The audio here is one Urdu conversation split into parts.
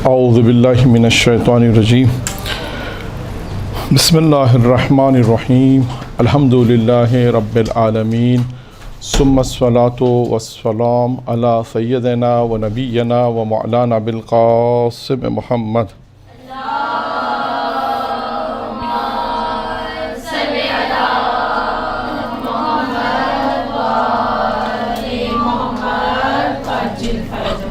اعوذ باللہ من الشیطان الرجیم بسم اللہ الرحمن الرحیم الحمد للہ رب العالمین ثم الصلاۃ والسلام علی سیدنا و نبینا و مولانا بالقاسم محمد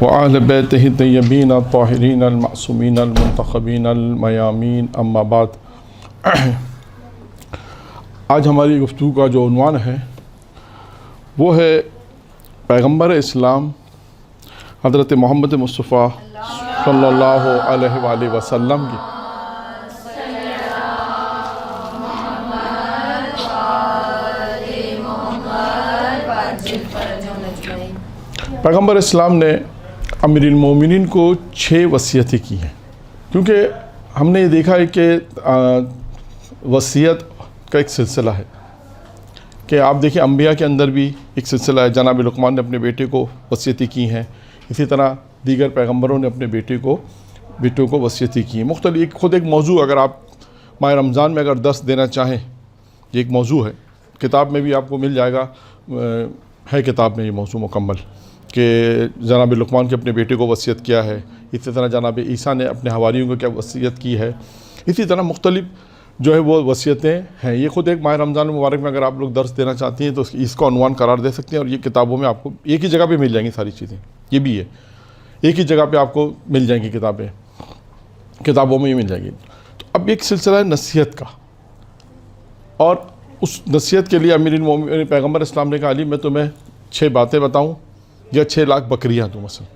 وآل بیتہ الطیبین الطاہرین المعصومین المنتخبین المیامین اما بعد۔ آج ہماری گفتگو کا جو عنوان ہے وہ ہے پیغمبر اسلام حضرت محمد مصطفیٰ صلی اللہ علیہ وآلہ وسلم کی پیغمبر اسلام نے امیر المومنین کو 6 وصیتیں کی ہیں، کیونکہ ہم نے یہ دیکھا ہے کہ وصیت کا ایک سلسلہ ہے کہ آپ دیکھیں انبیاء کے اندر بھی ایک سلسلہ ہے۔ جناب لقمان نے اپنے بیٹے کو وصیتیں کی ہیں، اسی طرح دیگر پیغمبروں نے اپنے بیٹوں کو وصیتیں کی ہیں۔ مختلف خود ایک موضوع، اگر آپ ماہ رمضان میں اگر درس دینا چاہیں، یہ ایک موضوع ہے، کتاب میں بھی آپ کو مل جائے گا، ہے کتاب میں یہ موضوع مکمل کہ جناب لقمان کے اپنے بیٹے کو وصیت کیا ہے، اسی طرح جناب عیسیٰ نے اپنے حواریوں کو کیا وصیت کی ہے، اسی طرح مختلف جو ہے وہ وصیتیں ہیں۔ یہ خود ایک ماہ رمضان مبارک میں اگر آپ لوگ درس دینا چاہتی ہیں تو اس کو عنوان قرار دے سکتے ہیں، اور یہ کتابوں میں آپ کو ایک ہی جگہ پہ مل جائیں گی ساری چیزیں، یہ بھی ہے ایک ہی جگہ پہ آپ کو مل جائیں گی کتابوں میں یہ مل جائیں گی۔ تو اب ایک سلسلہ ہے نصیحت کا، اور اس نصیحت کے لیے امیر المومنین پیغمبر اسلام نے کہا علی میں تمہیں 6 باتیں بتاؤں یا 6 لاکھ بکریاں دوں مثلا۔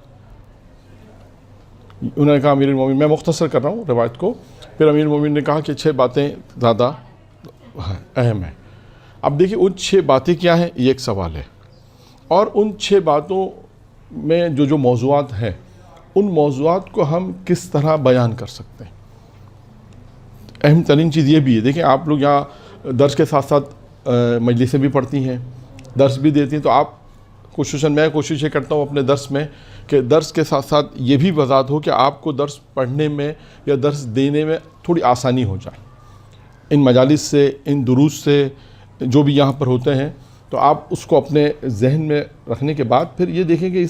انہوں نے کہا امیر المومنین، میں مختصر کر رہا ہوں روایت کو، پھر امیر المومنین نے کہا کہ 6 باتیں زیادہ اہم ہیں۔ اب دیکھیں ان 6 باتیں کیا ہیں، یہ ایک سوال ہے، اور ان 6 باتوں میں جو موضوعات ہیں ان موضوعات کو ہم کس طرح بیان کر سکتے ہیں۔ اہم ترین چیز یہ بھی ہے، دیکھیں آپ لوگ یہاں درس کے ساتھ ساتھ مجلسیں بھی پڑھتی ہیں، درس بھی دیتی ہیں، تو آپ میں کوشش یہ کرتا ہوں اپنے درس میں کہ درس کے ساتھ ساتھ یہ بھی وضاحت ہو کہ آپ کو درس پڑھنے میں یا درس دینے میں تھوڑی آسانی ہو جائے۔ ان مجالس سے، ان دروس سے جو بھی یہاں پر ہوتے ہیں، تو آپ اس کو اپنے ذہن میں رکھنے کے بعد پھر یہ دیکھیں کہ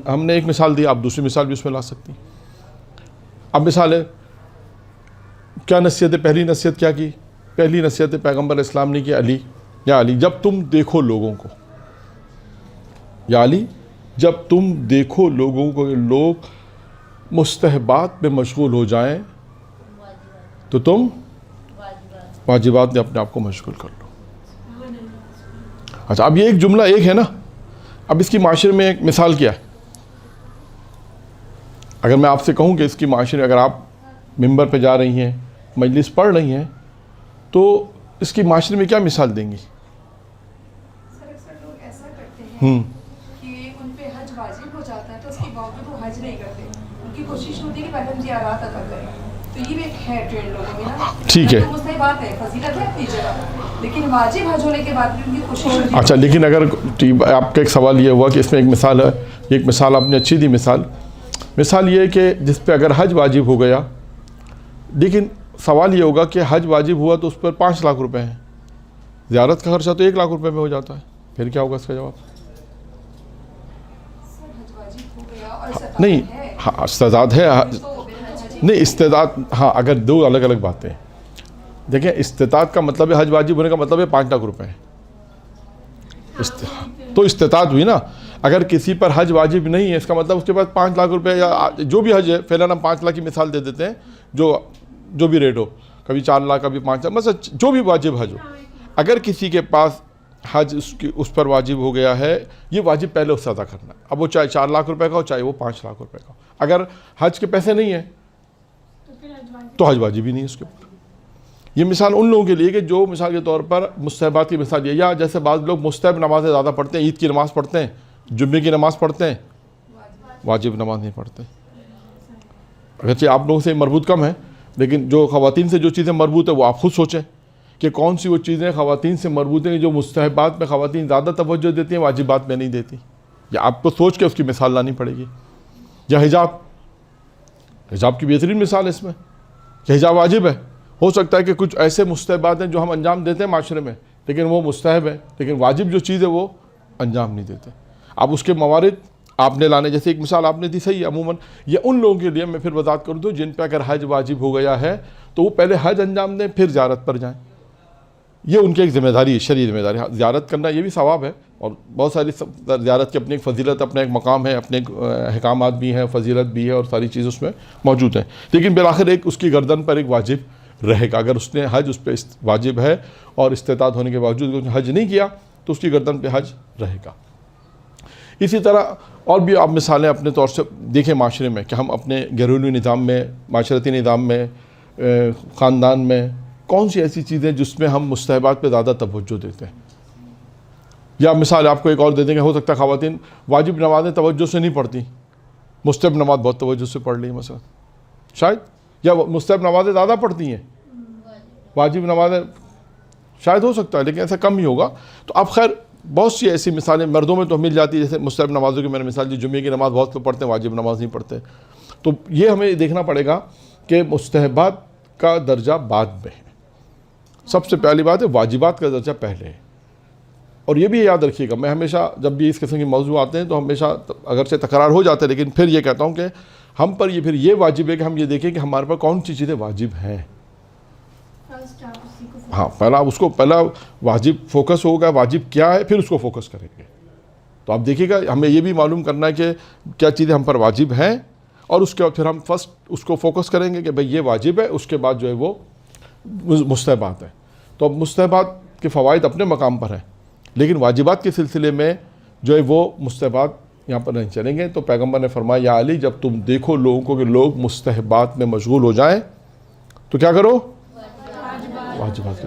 ہم نے ایک مثال دی، آپ دوسری مثال بھی اس میں لا سکتی ہیں۔ اب مثال ہے، کیا نصیحت ہے؟ پہلی نصیحت کیا کی؟ پہلی نصیحت پیغمبر اسلام نے کی علی، یا علی جب تم دیکھو لوگوں کو، یا علی جب تم دیکھو لوگوں کو لوگ مستحبات میں مشغول ہو جائیں تو تم واجبات میں اپنے آپ کو مشغول کر لو۔ اچھا، اب یہ ایک جملہ ایک ہے نا، اب اس کی معاشرے میں ایک مثال کیا ہے؟ اگر میں آپ سے کہوں کہ اس کی معاشرے، اگر آپ ممبر پہ جا رہی ہیں، مجلس پڑھ رہی ہیں، تو اس کی معاشرے میں کیا مثال دیں گی؟ سر اکثر لوگ ایسا کرتے ہیں کہ ان پہ حج واجب ہو جاتا ہے تو اس کے باوجود وہ حج نہیں کرتے، ان کی کوشش ہوتی ہے کہ پہلے ہم زیارات ادا کریں، تو یہ بھی ایک ہے ٹرینڈ لوگوں میں نا۔ ٹھیک ہے، مستحبات ہے، فضیلت ہے اپنی جگہ، لیکن واجب حج ہونے کے بعد بھی ان کی کوشش ہوتی ہے۔ اچھا، لیکن اگر آپ کا ایک سوال یہ ہوا کہ اس میں ایک مثال ہے، ایک مثال آپ نے اچھی دی مثال یہ ہے کہ جس پہ اگر حج واجب ہو گیا، لیکن سوال یہ ہوگا کہ حج واجب ہوا تو اس پر 5 لاکھ روپے ہیں، زیارت کا خرچہ تو 1 لاکھ روپے میں ہو جاتا ہے، پھر کیا ہوگا اس کا جواب؟ نہیں، ہاں استعداد ہے، نہیں استعداد، ہاں اگر 2 الگ الگ باتیں ہیں۔ دیکھیں استطاعت کا مطلب ہے، حج واجب ہونے کا مطلب ہے 5 لاکھ روپے ہیں، تو استطاعت ہوئی نا۔ اگر کسی پر حج واجب نہیں ہے، اس کا مطلب اس کے پاس 5 لاکھ روپے یا جو بھی حج ہے، فیلن ہم 5 لاکھ کی مثال دے دیتے ہیں، جو بھی ریٹ ہو، کبھی 4 لاکھ کبھی 5 لاکھ، مثلا جو بھی واجب حج ہو، اگر کسی کے پاس حج اس پر واجب ہو گیا ہے، یہ واجب پہلے اس سے ادا کرنا ہے، اب وہ چاہے 4 لاکھ روپے کا ہو، چاہے وہ 5 لاکھ روپے کا ہو۔ اگر حج کے پیسے نہیں ہیں تو حج واجب ہی نہیں ہے اس کے اوپر۔ یہ مثال ان لوگوں کے لیے کہ جو مثال کے طور پر مستحبات کی مثال یہ، یا جیسے بعض لوگ مستحب نمازیں زیادہ پڑھتے ہیں، عید کی نماز پڑھتے ہیں، جمعے کی نماز پڑھتے ہیں، واجب نماز نہیں پڑھتے۔ اگرچہ آپ لوگوں سے مربوط کم ہے، لیکن جو خواتین سے جو چیزیں مربوط ہیں وہ آپ خود سوچیں کہ کون سی وہ چیزیں خواتین سے مربوط ہیں جو مستحبات میں خواتین زیادہ توجہ دیتی ہیں، واجبات میں نہیں دیتی، یا آپ کو سوچ کے اس کی مثال لانی پڑے گی۔ یا حجاب، حجاب کی بہترین مثال ہے اس میں کہ حجاب واجب ہے. ہو سکتا ہے کہ کچھ ایسے مستحبات ہیں جو ہم انجام دیتے ہیں معاشرے میں لیکن وہ مستحب ہے, لیکن واجب جو چیز ہے وہ انجام نہیں دیتے. اب اس کے موارد آپ نے لانے, جیسے ایک مثال آپ نے دی صحیح ہے, عموماً یہ ان لوگوں کے لیے میں پھر وضاحت کر دوں جن پہ اگر حج واجب ہو گیا ہے تو وہ پہلے حج انجام دیں پھر زیارت پر جائیں. یہ ان کی ایک ذمہ داری ہے, شرعی ذمہ داری. زیارت کرنا یہ بھی ثواب ہے, اور بہت ساری زیارت کی اپنی ایک فضیلت, اپنا ایک مقام ہے, اپنے احکامات بھی ہیں, فضیلت بھی ہے, اور ساری چیز اس میں موجود ہیں. لیکن بالآخر ایک اس کی گردن پر ایک واجب رہے گا. اگر اس نے حج اس پہ واجب ہے اور استطاعت ہونے کے باوجود اس نے حج نہیں کیا تو اس کی گردن پہ حج رہے گا. اسی طرح اور بھی آپ مثالیں اپنے طور سے دیکھیں معاشرے میں کہ ہم اپنے گھریلو نظام میں, معاشرتی نظام میں, خاندان میں کون سی ایسی چیزیں جس میں ہم مستحبات پہ زیادہ توجہ دیتے ہیں. یا مثال آپ کو ایک اور دے دیں کہ ہو سکتا ہے خواتین واجب نمازیں توجہ سے نہیں پڑھتی, مستحب نماز بہت توجہ سے پڑھ لی ہے مثلا شاید, یا مستحب نمازیں زیادہ پڑھتی ہیں, واجب نمازیں شاید ہو سکتا ہے لیکن ایسا کم ہی ہوگا. تو اب خیر بہت سی ایسی مثالیں مردوں میں تو مل جاتی ہے, جیسے مستحب نمازوں کی میں نے مثال دی, جمعے کی نماز بہت لوگ پڑھتے ہیں, واجب نماز نہیں پڑھتے. تو یہ ہمیں دیکھنا پڑے گا کہ مستحبات کا درجہ بعد میں ہے. سب سے پہلی بات ہے واجبات کا درجہ پہلے ہے. اور یہ بھی یاد رکھیے گا, میں ہمیشہ جب بھی اس قسم کے موضوع آتے ہیں تو ہمیشہ اگرچہ تکرار ہو جاتے ہیں لیکن پھر یہ کہتا ہوں کہ ہم پر یہ پھر یہ واجب ہے کہ ہم یہ دیکھیں کہ ہمارے پر کون سی چیزیں واجب ہیں. ہاں پہلا واجب فوکس ہوگا, واجب کیا ہے, پھر اس کو فوکس کریں گے. تو آپ دیکھیے گا ہمیں یہ بھی معلوم کرنا ہے کہ کیا چیزیں ہم پر واجب ہیں, اور اس کے بعد پھر ہم فرسٹ اس کو فوکس کریں گے کہ بھئی یہ واجب ہے, اس کے بعد جو ہے وہ مستحبات ہیں. تو اب مستحبات کے فوائد اپنے مقام پر ہیں, لیکن واجبات کے سلسلے میں جو ہے وہ مستحبات یہاں پر نہیں چلیں گے. تو پیغمبر نے فرمایا یا علی جب تم دیکھو لوگوں کو کہ لوگ مستحبات میں مشغول ہو جائیں تو کیا کرو, واجبات.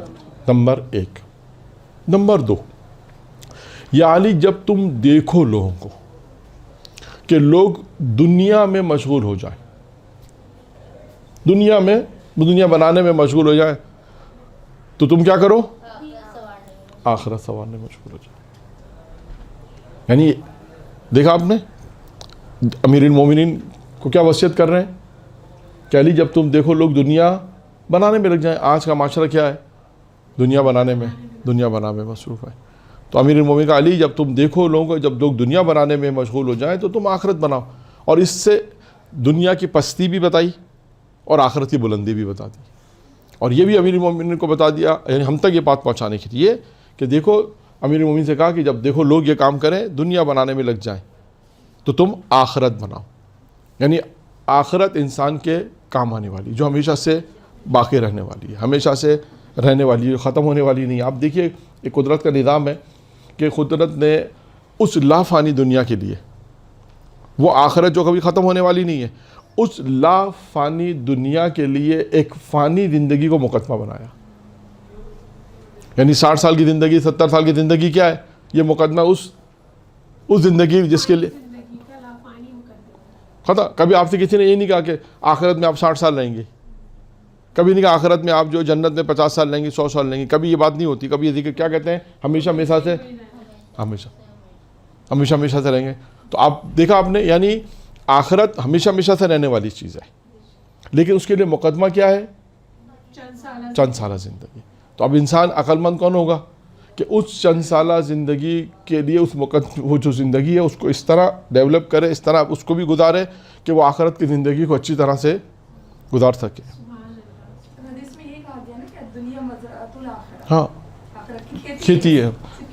نمبر 1. نمبر 2, یا علی جب تم دیکھو لوگوں کو کہ لوگ دنیا میں مشغول ہو جائیں, دنیا بنانے میں مشغول ہو جائیں تو تم کیا کرو, آخرت سنوارنے میں مشغول ہو جائیں. یعنی دیکھا آپ نے امیر المومنین کو کیا وصیت کر رہے ہیں کہ علی جب تم دیکھو لوگ دنیا بنانے میں لگ جائیں. آج کا معاشرہ کیا ہے, دنیا بنانے میں مصروف ہے. تو امیر المومنین کا علی جب تم دیکھو لوگوں کو جب لوگ دنیا بنانے میں مشغول ہو جائیں تو تم آخرت بناؤ. اور اس سے دنیا کی پستی بھی بتائی اور آخرت کی بلندی بھی بتا دی. اور یہ بھی امیر المومنین کو بتا دیا, یعنی ہم تک یہ بات پہنچانے کے لیے کہ دیکھو امیر المومنین سے کہا کہ جب دیکھو لوگ یہ کام کریں دنیا بنانے میں لگ جائیں تو تم آخرت بناؤ. یعنی آخرت انسان کے کام آنے والی, جو ہمیشہ سے باقی رہنے والی ہے, ہمیشہ سے رہنے والی ہے, ختم ہونے والی نہیں. آپ دیکھیے ایک قدرت کا نظام ہے کہ قدرت نے اس لافانی دنیا کے لیے, وہ آخرت جو کبھی ختم ہونے والی نہیں ہے, اس لافانی دنیا کے لیے ایک فانی زندگی کو مقدمہ بنایا. یعنی 60 سال کی زندگی, 70 سال کی زندگی کیا ہے, یہ مقدمہ اس زندگی جس کے لیے ختم. کبھی آپ سے کسی نے یہ نہیں کہا کہ آخرت میں آپ 60 سال رہیں گے, کبھی نہیں کہا آخرت میں آپ جو جنت میں 50 سال رہیں گے, 100 سال رہیں گے. کبھی یہ بات نہیں ہوتی. کبھی یہ ذکر کیا کہتے ہیں, ہمیشہ سے رہیں گے. تو آپ دیکھا آپ نے, یعنی آخرت ہمیشہ سے رہنے والی چیز ہے, لیکن اس کے لیے مقدمہ کیا ہے, چند سالہ زندگی. تو اب انسان عقل مند کون ہوگا کہ اس چند سالہ زندگی کے لیے وہ جو زندگی ہے اس کو اس طرح ڈیولپ کرے, اس طرح اس کو بھی گزارے کہ وہ آخرت کی زندگی کو اچھی طرح سے گزار سکے. ہاں کھیتی ہے,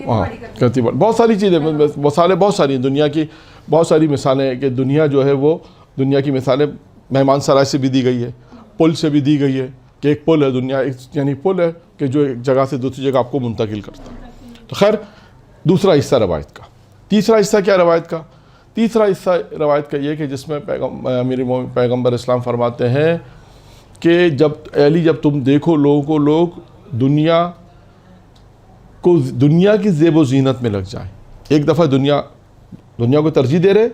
ہاں کھیتی باڑی, بہت ساری چیزیں, مثالیں بہت ساری ہیں دنیا کی, بہت ساری مثالیں ہیں کہ دنیا جو ہے وہ دنیا کی مثالیں مہمان سرائے سے بھی دی گئی ہے, پل سے بھی دی گئی ہے کہ ایک پل ہے دنیا, یعنی پل ہے کہ جو ایک جگہ سے دوسری جگہ آپ کو منتقل کرتا ہے. تو خیر دوسرا حصہ روایت کا. تیسرا حصہ کیا روایت کا, تیسرا حصہ روایت کا یہ کہ جس میں پیغمبر اسلام فرماتے ہیں کہ جب تم دیکھو لوگوں کو لوگ دنیا کی زیب و زینت میں لگ جائیں. ایک دفعہ دنیا کو ترجیح دے رہے,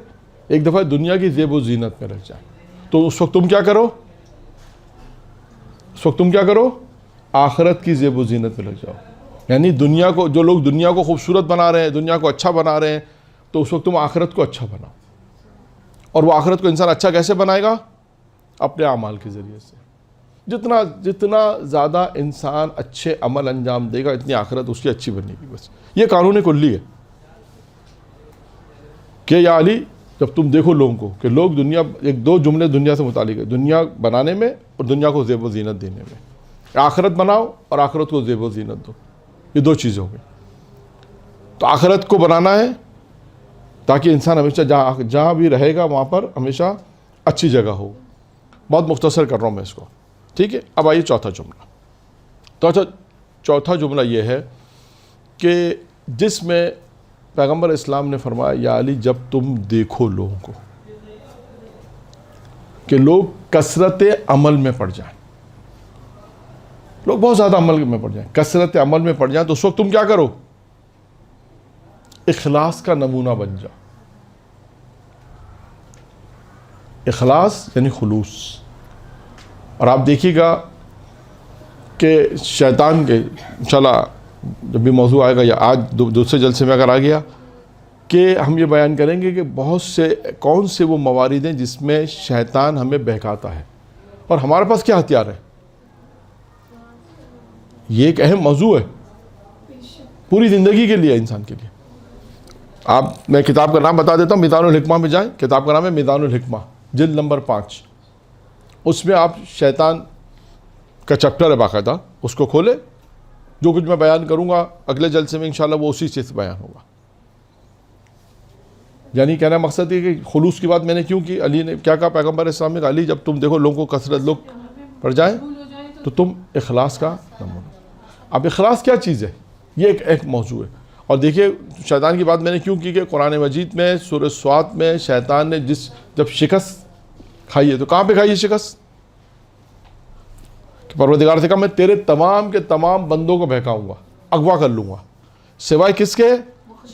ایک دفعہ دنیا کی زیب و زینت میں لگ جائیں تو اس وقت تم کیا کرو, آخرت کی زیب و زینت میں لگ جاؤ. یعنی جو لوگ دنیا کو خوبصورت بنا رہے ہیں, دنیا کو اچھا بنا رہے ہیں, تو اس وقت تم آخرت کو اچھا بناؤ. اور وہ آخرت کو انسان اچھا کیسے بنائے گا, اپنے اعمال کے ذریعے سے. جتنا زیادہ انسان اچھے عمل انجام دے گا اتنی آخرت اس کی اچھی بنے گی. بس یہ قانون کلی ہے کہ یا علی جب تم دیکھو لوگوں کو کہ لوگ دنیا، ایک دو جملے دنیا سے متعلق ہے، دنیا بنانے میں اور دنیا کو زیب و زینت دینے میں. آخرت بناؤ اور آخرت کو زیب و زینت دو، یہ دو چیزیں ہو گئی. تو آخرت کو بنانا ہے تاکہ انسان ہمیشہ جہاں بھی رہے گا وہاں پر ہمیشہ اچھی جگہ ہو. بہت مختصر کر رہا ہوں میں اس کو، ٹھیک ہے. اب آئیے چوتھا جملہ. چوتھا جملہ یہ ہے کہ جس میں پیغمبر اسلام نے فرمایا یا علی جب تم دیکھو لوگوں کو کہ لوگ کثرت عمل میں پڑ جائیں، لوگ بہت زیادہ عمل میں پڑ جائیں، کثرت عمل میں پڑ جائیں، تو اس وقت تم کیا کرو؟ اخلاص کا نمونہ بن جاؤ. اخلاص یعنی خلوص. اور آپ دیکھیے گا کہ شیطان کے انشاءاللہ جب بھی موضوع آئے گا یا آج دوسرے جلسے میں اگر آ گیا کہ ہم یہ بیان کریں گے کہ بہت سے کون سے وہ موارد ہیں جس میں شیطان ہمیں بہکاتا ہے اور ہمارے پاس کیا ہتھیار ہے. یہ ایک اہم موضوع ہے پوری زندگی کے لیے، انسان کے لیے. میں کتاب کا نام بتا دیتا ہوں، میزان الحکمہ میں جائیں. کتاب کا نام ہے میزان الحکمہ، جلد نمبر 5. اس میں آپ شیطان کا چیپٹر ہے باقاعدہ، اس کو کھولے. جو کچھ میں بیان کروں گا اگلے جلسے میں انشاءاللہ وہ اسی چیز سے بیان ہوگا. یعنی کہنا مقصد یہ کہ خلوص کی بات میں نے کیوں کی؟ علی نے کیا کہا؟ پیغمبر اسلام نے کہا علی جب تم دیکھو لوگوں کو کثرت لوگ پڑ جائیں تو تم اخلاص کا نمونہ. اب اخلاص کیا چیز ہے؟ یہ ایک موضوع ہے. اور دیکھیے شیطان کی بات میں نے کیوں کی کہ قرآن مجید میں سورہ صاد میں شیطان نے جب شکست کھائی ہے تو کہاں پہ کھائی ہے شکست؟ کہ پروردگار سے کہا میں تیرے تمام کے تمام بندوں کو بہکاؤں گا، اغوا کر لوں گا، سوائے کس کے؟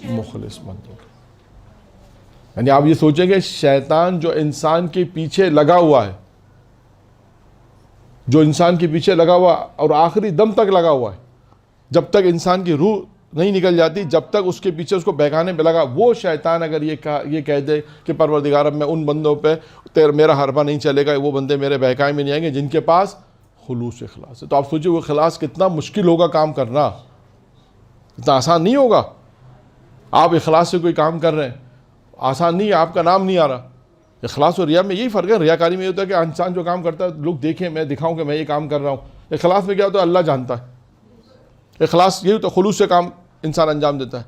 مخلص بندوں کے. یعنی آپ یہ سوچیں کہ شیطان جو انسان کے پیچھے لگا ہوا ہے، جو انسان کے پیچھے لگا ہوا اور آخری دم تک لگا ہوا ہے، جب تک انسان کی روح نہیں نکل جاتی جب تک اس کے پیچھے اس کو بہکانے پہ لگا، وہ شیطان اگر یہ کہہ دے کہ پروردگار اب میں ان بندوں پہ میرا حربہ نہیں چلے گا، وہ بندے میرے بہکائے میں نہیں آئیں گے جن کے پاس خلوص اخلاص ہے. تو آپ سوچیں وہ اخلاص کتنا مشکل ہوگا کام کرنا، اتنا آسان نہیں ہوگا. آپ اخلاص سے کوئی کام کر رہے ہیں، آسان نہیں ہے، آپ کا نام نہیں آ رہا. اخلاص اور ریا میں یہی فرق ہے. ریاکاری میں یہ ہوتا ہے کہ انسان جو کام کرتا ہے لوگ دیکھیں، میں دکھاؤں کہ میں یہ کام کر رہا ہوں. اخلاص میں کیا ہوتا ہے؟ اللہ جانتا ہے. اخلاص یہی ہوتا ہے، خلوص سے کام انسان انجام دیتا ہے.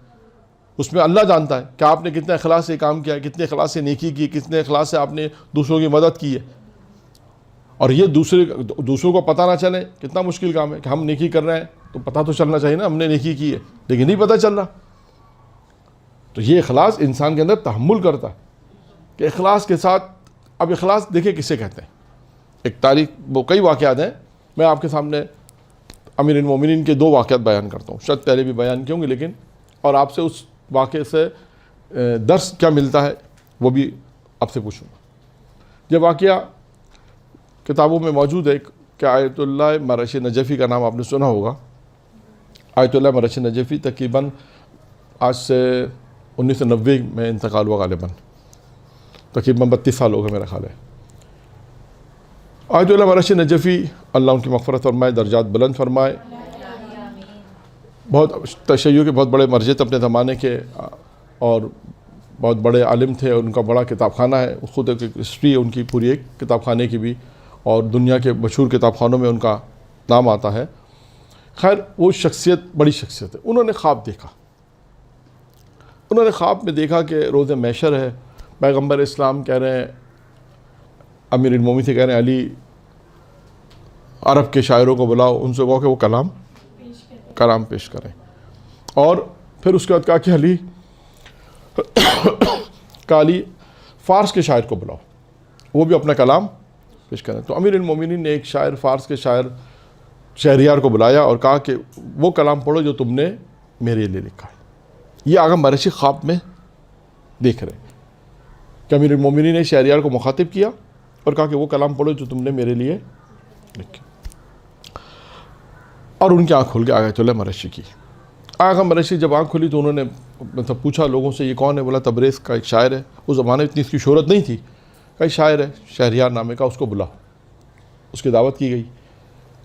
اس میں اللہ جانتا ہے کہ آپ نے کتنے اخلاص سے کام کیا ہے، کتنے اخلاص سے نیکی کی، کتنے اخلاص سے آپ نے دوسروں کی مدد کی ہے. اور یہ دوسروں کو پتہ نہ چلے کتنا مشکل کام ہے کہ ہم نیکی کر رہے ہیں تو پتہ تو چلنا چاہیے نا ہم نے نیکی کی ہے، لیکن نہیں پتہ چل رہا. تو یہ اخلاص انسان کے اندر تحمل کرتا ہے کہ اخلاص کے ساتھ. اب اخلاص دیکھیں کسے کہتے ہیں. ایک تاریخ وہ کئی واقعات ہیں، میں آپ کے سامنے امیر المومنین کے 2 واقعات بیان کرتا ہوں، شاید پہلے بھی بیان کیے ہوں گے لیکن اور آپ سے اس واقعے سے درس کیا ملتا ہے وہ بھی آپ سے پوچھوں گا. یہ واقعہ کتابوں میں موجود ہے کہ آیت اللہ مرش نجفی کا نام آپ نے سنا ہوگا. آیت اللہ مرش نجفی تقریباً آج سے 1990 میں انتقال ہوا غالباً، تقریباً 32 سال ہو گئے میرا خیال ہے. آیت اللہ مرش نجفی اللہ ان کی مغفرت فرمائے، درجات بلند فرمائے. بہت تشیع کے بہت بڑے مرجع اپنے زمانے کے اور بہت بڑے عالم تھے. ان کا بڑا کتاب خانہ ہے، خود ایک ہسٹری ہے ان کی پوری ایک کتاب خانے کی بھی، اور دنیا کے مشہور کتاب خانوں میں ان کا نام آتا ہے. خیر وہ شخصیت بڑی شخصیت ہے. انہوں نے خواب دیکھا. انہوں نے خواب میں دیکھا کہ روز محشر ہے، پیغمبر اسلام کہہ رہے ہیں امیر المومنین سے، کہہ رہے ہیں علی عرب کے شاعروں کو بلاؤ، ان سے کہو کہ وہ کلام پیش کریں. اور پھر اس کے بعد کہا کہ علی فارس کے شاعر کو بلاؤ، وہ بھی اپنا کلام پیش کریں. تو امیر المومنین نے ایک شاعر، فارس کے شاعر شہریار کو بلایا اور کہا کہ وہ کلام پڑھو جو تم نے میرے لیے لکھا ہے. یہ آغا مرشی خواب میں دیکھ رہے کہ امیر المومنین نے شہریار کو مخاطب کیا اور کہا کہ وہ کلام پڑھو جو تم نے میرے لیے لکھا. اور ان کی آنکھ کھل گئی آیت اللہ مرشی کی. آغا مرشی جب آنکھ کھلی تو انہوں نے مطلب پوچھا لوگوں سے یہ کون ہے؟ بولا تبریز کا ایک شاعر ہے. اس زمانے میں اتنی اس کی شہرت نہیں تھی. کئی شاعر ہے شہریار نامے کا، اس کو بلاؤ. اس کی دعوت کی گئی.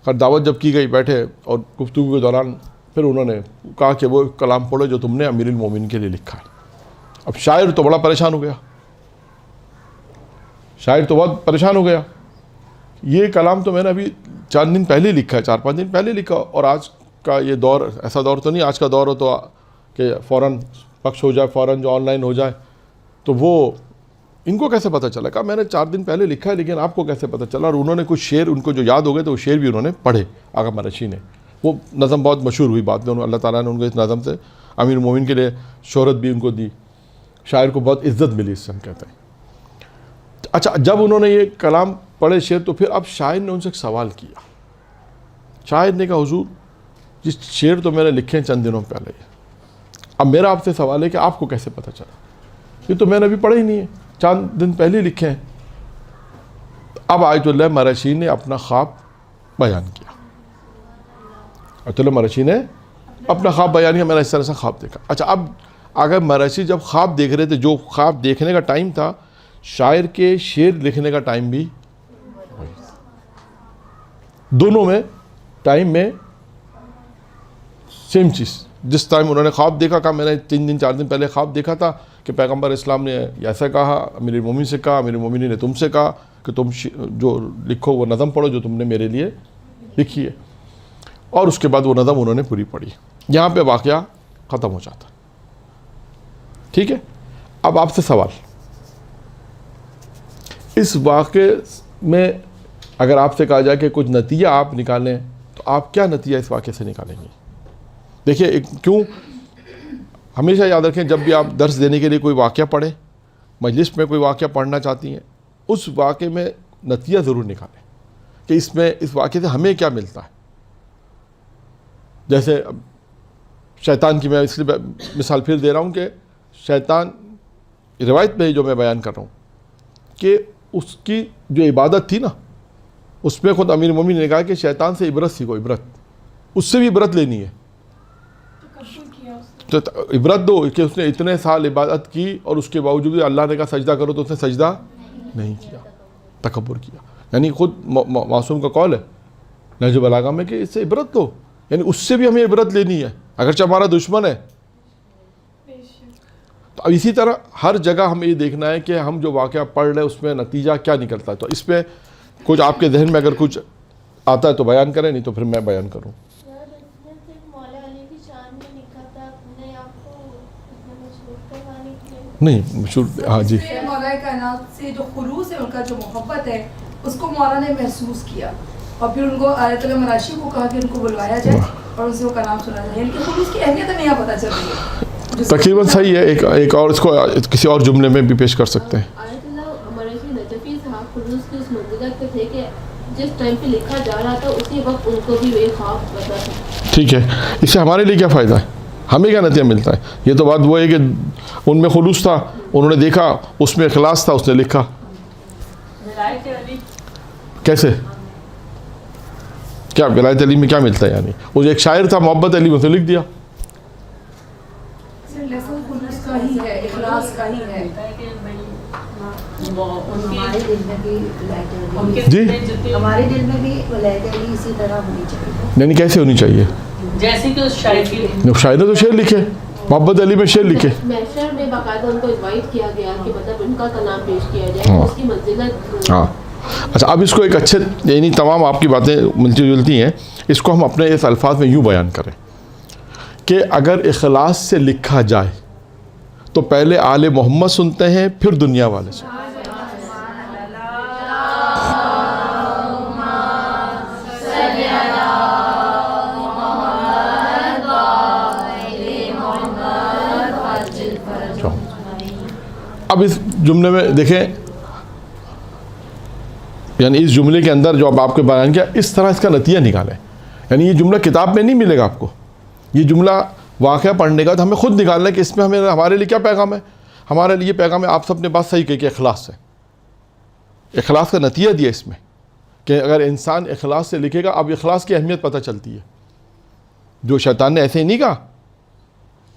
خیر دعوت جب کی گئی بیٹھے اور گفتگو کے دوران پھر انہوں نے کہا کہ وہ کلام پڑھو جو تم نے امیر المومنین کے لیے لکھا ہے. اب شاعر تو بڑا پریشان ہو گیا, شاعر تو بہت پریشان ہو گیا. یہ کلام تو میں نے ابھی 4 دن پہلے لکھا ہے, 4-5 دن پہلے لکھا, اور آج کا یہ دور ایسا دور تو نہیں, آج کا دور ہو تو کہ فوراً پخش ہو جائے, فوراً جو آن لائن ہو جائے. تو وہ ان کو کیسے پتہ چلا؟ کہا میں نے 4 دن پہلے لکھا ہے لیکن آپ کو کیسے پتہ چلا؟ اور انہوں نے کچھ شعر ان کو جو یاد ہو گئے تو وہ شعر بھی انہوں نے پڑھے آقا مرشی نے. وہ نظم بہت مشہور ہوئی بعد میں, اللہ تعالیٰ نے ان کو اس نظم سے امیر المومنین کے لیے شہرت بھی ان کو دی, شاعر کو بہت عزت ملی اس سے ہم کہتے ہیں. اچھا جب انہوں نے یہ کلام پڑھے شعر تو پھر اب شاعر نے ان سے ایک سوال کیا. شاعر نے کہا حضور جس شعر تو میں نے لکھے ہیں چند دنوں پہلے, اب میرا آپ سے سوال ہے کہ آپ کو کیسے پتہ چلا؟ یہ تو میں نے ابھی پڑھا ہی نہیں ہے, 4 دن پہلے لکھے ہیں. اب آیت اللہ مرشی نے اپنا خواب بیان کیا. آیت اللہ مرشی نے اپنا خواب بیان کیا, میں نے اس طرح سے خواب دیکھا. اچھا اب اگر مرشی جب خواب دیکھ رہے تھے, جو خواب دیکھنے کا ٹائم تھا شاعر کے شعر لکھنے کا ٹائم بھی, دونوں میں ٹائم میں سیم چیز. جس ٹائم انہوں نے خواب دیکھا, کہا میں نے 3 دن 4 دن پہلے خواب دیکھا تھا کہ پیغمبر اسلام نے ایسا کہا, امیر المومنین سے کہا, امیر المومنین نے تم سے کہا کہ تم جو لکھو وہ نظم پڑھو جو تم نے میرے لیے لکھی ہے. اور اس کے بعد وہ نظم انہوں نے پوری پڑھی. یہاں پہ واقعہ ختم ہو جاتا. ٹھیک ہے, اب آپ سے سوال, اس واقعے میں اگر آپ سے کہا جائے کہ کچھ نتیجہ آپ نکالیں تو آپ کیا نتیجہ اس واقعے سے نکالیں گے؟ دیکھیے کیوں, ہمیشہ یاد رکھیں جب بھی آپ درس دینے کے لیے کوئی واقعہ پڑھیں, مجلس میں کوئی واقعہ پڑھنا چاہتی ہیں, اس واقعے میں نتیجہ ضرور نکالیں کہ اس واقعے سے ہمیں کیا ملتا ہے. جیسے شیطان کی میں اس لیے مثال پھر دے رہا ہوں کہ شیطان روایت میں جو میں بیان کر رہا ہوں کہ اس کی جو عبادت تھی نا, اس میں خود امیر المومنین نے کہا کہ شیطان سے عبرت سیکھو, عبرت, اس سے بھی عبرت لینی ہے. تو عبرت دو کہ اس نے اتنے سال عبادت کی اور اس کے باوجود اللہ نے کہا سجدہ کرو تو اس نے سجدہ نہیں کیا, تکبر کیا. یعنی خود معصوم کا قول ہے نہج البلاغہ میں کہ اس سے عبرت دو, یعنی اس سے بھی ہمیں عبرت لینی ہے اگرچہ ہمارا دشمن ہے. تو اب اسی طرح ہر جگہ ہمیں یہ دیکھنا ہے کہ ہم جو واقعہ پڑھ رہے ہیں اس میں نتیجہ کیا نکلتا ہے. تو اس پہ کچھ آپ کے ذہن میں اگر کچھ آتا ہے تو بیان کریں, نہیں تو پھر میں بیان کروں. نہیں مشہور, ہاں جی, مولا کائنات سے جو خلوص ہے ان کا, جو محبت ہے, اس کو مولا نے محسوس کیا اور پھر ان کو آیت اللہ مراشی کو کہا کہ ان کو بلوایا جائے اور ان سے وہ کلام سنا جائے. ان کی خلوص کی اہمیت نہیں پتہ چل رہی ہے. تقریباً صحیح ہے. ایک اور اس کو کسی اور جملے میں بھی پیش کر سکتے ہیں. آیت اللہ مراشی نجفی صاحب خلوص کی اس منزلت پہ تھے کہ جس ٹائم پہ لکھا جا رہا تھا اسی وقت ان کو بھی وہ خواب پتا تھا. ٹھیک ہے, اس سے ہمارے لیے کیا فائدہ ہے, ہمیں کیا نتیجہ ملتا ہے؟ یہ تو بات وہ ہے کہ ان میں خلوص تھا, انہوں نے دیکھا, اس میں اخلاص تھا, اس نے لکھا. کیسے, کیا ولایت علی میں کیا ملتا ہے؟ یعنی وہ ایک شاعر تھا, محبت علی میں اسے لکھ دیا. خلوص کا ہی ہے, اخلاص کا ہی ہے. جی ہمارے دل میں بھی ولایت علی اسی طرح ہونی چاہیے. یعنی کیسے ہونی چاہیے؟ جیسے کہ اس شاعر کی شاعر نے تو شعر لکھے, محبت علی میں شعر لکھے. محشر میں باقاعدہ ان کو انوائٹ کیا گیا کہ مطلب ان کا کلام پیش کیا جائے, اس کی منزلت. ہاں اچھا, اب اس کو ایک اچھے, یعنی تمام آپ کی باتیں ملتی جلتی ہیں, اس کو ہم اپنے اس الفاظ میں یوں بیان کریں کہ اگر اخلاص سے لکھا جائے تو پہلے آل محمد سنتے ہیں پھر دنیا والے سنتے ہیں. اب اس جملے میں دیکھیں, یعنی اس جملے کے اندر جو اب آپ کے بیان کیا, اس طرح اس کا نتیجہ نکالیں. یعنی یہ جملہ کتاب میں نہیں ملے گا آپ کو, یہ جملہ واقعہ پڑھنے کا تو ہمیں خود نکالنا ہے کہ اس میں ہمارے لیے کیا پیغام ہے. ہمارے لیے پیغام ہے, آپ سب نے بات صحیح کہی کہ اخلاص ہے. اخلاص کا نتیجہ دیا اس میں کہ اگر انسان اخلاص سے لکھے گا, اب اخلاص کی اہمیت پتہ چلتی ہے. جو شیطان نے ایسے ہی نہیں کہا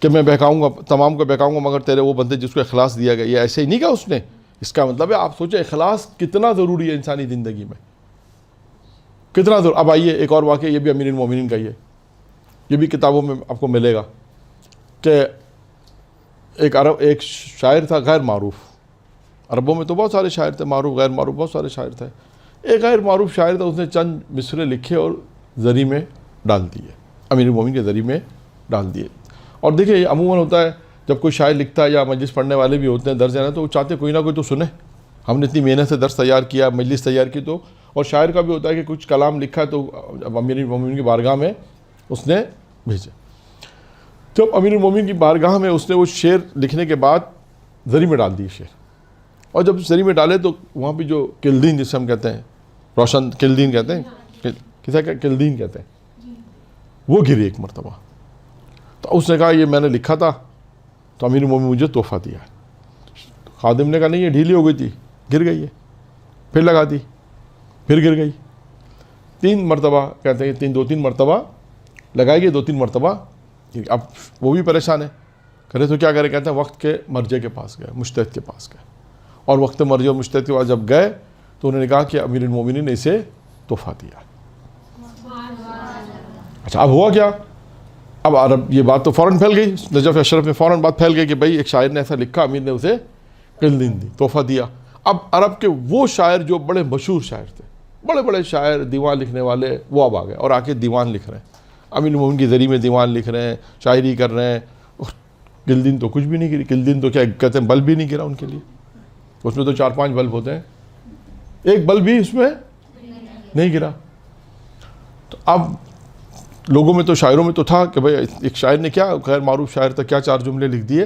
کہ میں بہکاؤں گا, تمام کو بہکاؤں گا مگر تیرے وہ بندے جس کو اخلاص دیا گیا, یہ ایسے ہی نہیں کہا اس نے. اس کا مطلب ہے آپ سوچیں اخلاص کتنا ضروری ہے انسانی زندگی میں. کتنا دور. اب آئیے ایک اور واقعہ, یہ بھی امیر المومنین کا ہی ہے, یہ بھی کتابوں میں آپ کو ملے گا کہ ایک شاعر تھا غیر معروف. عربوں میں تو بہت سارے شاعر تھے, معروف غیر معروف بہت سارے شاعر تھے. ایک غیر معروف شاعر تھا, اس نے چند مصرے لکھے اور زری میں ڈال دیے, امیر المومنین کے زری میں ڈال دیے. اور دیکھیں یہ عموماً ہوتا ہے جب کوئی شاعر لکھتا ہے یا مجلس پڑھنے والے بھی ہوتے ہیں درس دینا, تو وہ چاہتے کوئی نہ کوئی تو سنے. ہم نے اتنی محنت سے درس تیار کیا, مجلس تیار کی, تو اور شاعر کا بھی ہوتا ہے کہ کچھ کلام لکھا تو امیر المومنین کی بارگاہ میں اس نے بھیجے. جب امیر المومنین کی بارگاہ میں اس نے وہ شعر لکھنے کے بعد زری میں ڈال دیے شعر, اور جب زری میں ڈالے تو وہاں پہ جو کلدین جسے ہم کہتے ہیں, روشن کلدین کہتے ہیں, کسے کلدین کہتے ہیں, وہ گری ایک مرتبہ. تو اس نے کہا یہ میں نے لکھا تھا تو امیر المومنین مجھے تحفہ دیا ہے. خادم نے کہا نہیں یہ ڈھیلی ہو گئی تھی, گر گئی ہے, پھر لگا دی, پھر گر گئی. 3 مرتبہ کہتے ہیں, 2-3 مرتبہ لگائی گئی, 2-3 مرتبہ. اب وہ بھی پریشان ہے, کرے تو کیا کرے, کہتے ہیں وقت کے مرجع کے پاس گئے, مجتہد کے پاس گئے, اور وقت مرجع و مجتہد کے پاس جب گئے تو انہوں نے کہا کہ امیر المومنین نے اسے تحفہ دیا. اچھا اب ہوا کیا, اب عرب یہ بات تو فوراً پھیل گئی, نجف اشرف میں فوراً بات پھیل گئی کہ بھائی ایک شاعر نے ایسا لکھا, امیر نے اسے کلدین دی, تحفہ دیا. اب عرب کے وہ شاعر جو بڑے مشہور شاعر تھے, بڑے بڑے شاعر, دیوان لکھنے والے, وہ اب آ گئے اور آ کے دیوان لکھ رہے ہیں, امیر المومنین کے ذریعے میں دیوان لکھ رہے ہیں, شاعری کر رہے ہیں. کلدین تو کچھ بھی نہیں گری, کلدین تو کیا کہتے ہیں بلب بھی نہیں گرا ان کے لیے. اس میں تو 4-5 بلب ہوتے ہیں, ایک بلب بھی اس میں نہیں گرا. تو اب لوگوں میں تو, شاعروں میں تو تھا کہ بھائی ایک شاعر نے کیا, غیر معروف شاعر تھا, کیا 4 جملے لکھ دیے.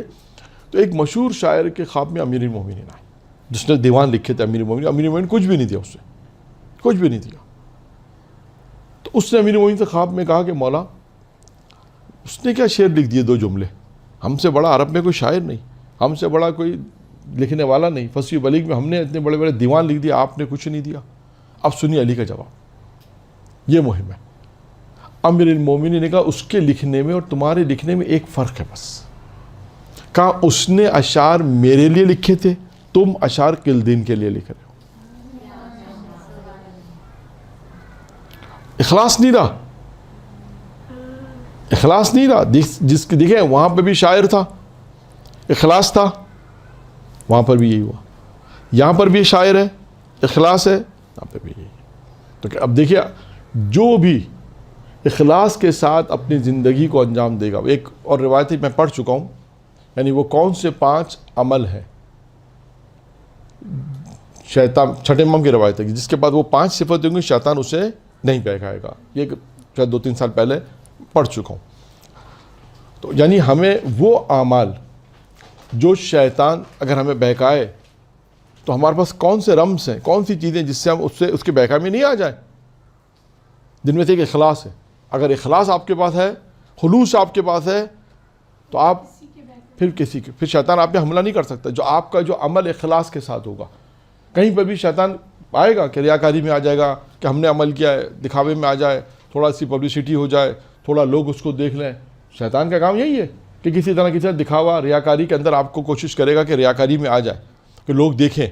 تو ایک مشہور شاعر کے خواب میں امیر المومنین آئے, جس نے دیوان لکھے تھے امیر المومنین. امیر المومنین کچھ بھی نہیں دیا اسے, کچھ بھی نہیں دیا. تو اس نے امیر المومنین سے خواب میں کہا کہ مولا اس نے کیا شعر لکھ دیے 2 جملے, ہم سے بڑا عرب میں کوئی شاعر نہیں, ہم سے بڑا کوئی لکھنے والا نہیں, فصیح و بلیغ میں ہم نے اتنے بڑے بڑے دیوان لکھ دیا, آپ نے کچھ نہیں دیا. اب سنیے علی کا جواب, یہ مہم ہے. امیر المومنین نے کہا اس کے لکھنے میں اور تمہارے لکھنے میں ایک فرق ہے بس. کہا اس نے اشعار میرے لیے لکھے تھے, تم اشعار کلدین کے لیے لکھ رہے ہو. اخلاص نہیں رہا, اخلاص نہیں رہا. جس کی دیکھیں وہاں پہ بھی شاعر تھا, اخلاص تھا, وہاں پر بھی یہی ہوا. یہاں پر بھی شاعر ہے, اخلاص ہے, یہاں پہ بھی یہی. تو اب دیکھیے جو بھی اخلاص کے ساتھ اپنی زندگی کو انجام دے گا. ایک اور روایت میں پڑھ چکا ہوں, یعنی وہ کون سے 5 عمل ہیں, شیطان 6 امام کی روایت ہے, جس کے بعد وہ 5 صفت ہوں گی شیطان اسے نہیں بہکائے گا. یہ شاید 2-3 سال پہلے پڑھ چکا ہوں. تو یعنی ہمیں وہ اعمال جو شیطان اگر ہمیں بہکائے تو ہمارے پاس کون سے رمز ہیں, کون سی چیزیں جس سے ہم اس کے بہکائی میں نہیں آ جائیں, جن میں سے ایک اخلاص ہے. اگر اخلاص آپ کے پاس ہے, خلوص آپ کے پاس ہے, تو آپ پھر شیطان آپ پہ حملہ نہیں کر سکتا. جو آپ کا جو عمل اخلاص کے ساتھ ہوگا, کہیں پہ بھی شیطان آئے گا کہ ریاکاری میں آ جائے گا, کہ ہم نے عمل کیا ہے, دکھاوے میں آ جائے, تھوڑا سی پبلسٹی ہو جائے, تھوڑا لوگ اس کو دیکھ لیں. شیطان کا کام یہی ہے کہ کسی طرح دکھاوا, ریاکاری کے اندر آپ کو کوشش کرے گا کہ ریاکاری میں آ جائے, کہ لوگ دیکھیں,